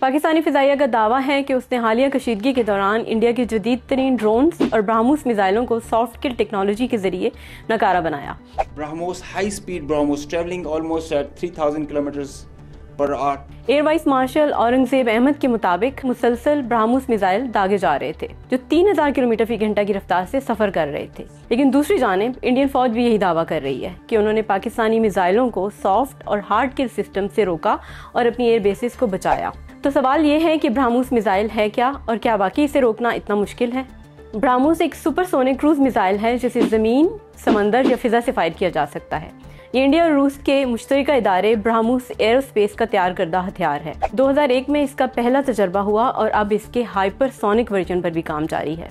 पाकिस्तानी फिजाइया का दावा है कि उसने हालिया कशीदगी के दौरान इंडिया के जदीद तरीन ड्रोन्स और ब्रह्मोस मिसाइलों को सॉफ्ट किल टेक्नोलॉजी के जरिए नकारा बनाया। BrahMos high speed BrahMos travelling almost at 3000 kilometres per hour. Air vice marshal Aurangzeb Ahmed के मुताबिक मुसलसल ब्रह्मोस मिसाइल दागे जा रहे थे जो 3000 किलोमीटर फी घंटा की रफ्तार से सफर कर रहे थे। लेकिन दूसरी जानिब इंडियन फौज भी यही दावा कर रही है कि उन्होंने पाकिस्तानी मिसाइलों को सॉफ्ट और हार्ड किल सिस्टम से रोका और अपनी एयर बेसिस को बचाया। तो सवाल ये है कि ब्रह्मोस मिसाइल है क्या और क्या वाकई इसे रोकना इतना मुश्किल है? ब्रह्मोस एक सुपरसोनिक क्रूज मिसाइल है जिसे जमीन, समंदर या फिजा से फायर किया जा सकता है। ये इंडिया और रूस के मुश्तरका इदारे ब्रह्मोस एरोस्पेस का तैयार करदा हथियार है। 2001 में इसका पहला तजर्बा हुआ और अब इसके हाइपरसोनिक वर्जन पर भी काम जारी है।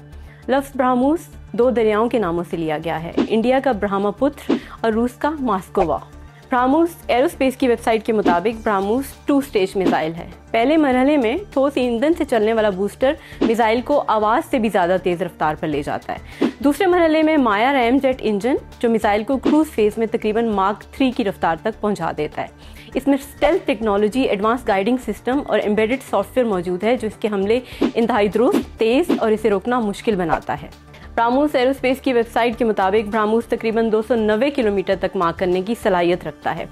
लफ्ज़ ब्रह्मोस 2 दरियाओं के नामों से लिया गया है, इंडिया का ब्रह्मपुत्र और रूस का मॉस्कोवा। ब्रह्मोस एरोस्पेस की वेबसाइट के मुताबिक ब्रह्मोस 2 स्टेज मिसाइल है। पहले मरहले में ठोस ईंधन से चलने वाला बूस्टर मिसाइल को आवाज से भी ज्यादा तेज रफ्तार पर ले जाता है। दूसरे मरहले में माया रैम जेट इंजन जो मिसाइल को क्रूज फेज में तकरीबन माक 3 की रफ्तार तक पहुंचा देता है। इसमें stealth technology, advance guiding system और एम्बेडेड सॉफ्टवेयर मौजूद है जो इसके हमले इंतहाई दुरुस्त, तेज और इसे रोकना मुश्किल बनाता है। ब्रह्मोस एरोस्पेस की वेबसाइट के मुताबिक ब्रह्मोस तकरीबन 290 किलोमीटर तक मार्क करने की सलाहियत रखता है,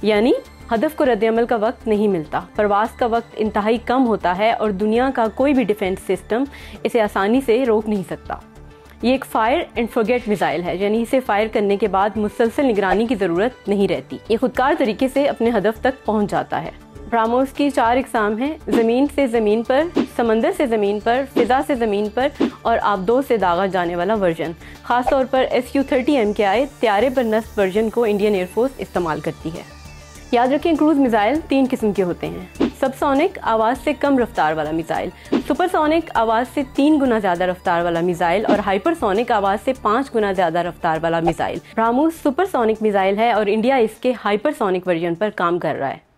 यानी हदफ को रद्द-ए-अमल का वक्त नहीं मिलता। परवास का वक्त इंतहाई कम होता है और दुनिया का कोई भी डिफेंस सिस्टम इसे आसानी से रोक नहीं सकता। ये एक फायर एंड फॉरगेट मिसाइल है, यानी इसे फायर करने के बाद मुसलसल निगरानी की जरूरत नहीं रहती। ये खुदकार तरीके से अपने हदफ तक पहुंच जाता है। ब्रह्मोस की 4 इकसाम हैं: ज़मीन से ज़मीन पर, समंदर से ज़मीन पर, फिजा से ज़मीन पर और आबदोज से दागा जाने वाला वर्जन। खासतौर पर SU-30 MKI त्यारे पर नस्ब वर्जन को इंडियन एयरफोर्स इस्तेमाल करती है। याद रखें, क्रूज मिसाइल 3 किस्म के होते हैं: सबसोनिक आवाज़ से कम रफ्तार वाला मिसाइल, सुपरसोनिक आवाज़ से 3 गुना ज़्यादा रफ्तार वाला मिसाइल और हाइपरसोनिक आवाज़ से 5 गुना ज़्यादा रफ्तार वाला मिसाइल। ब्रह्मोस सुपरसोनिक मिसाइल है और इंडिया इसके हाइपरसोनिक वर्जन पर काम कर रहा है।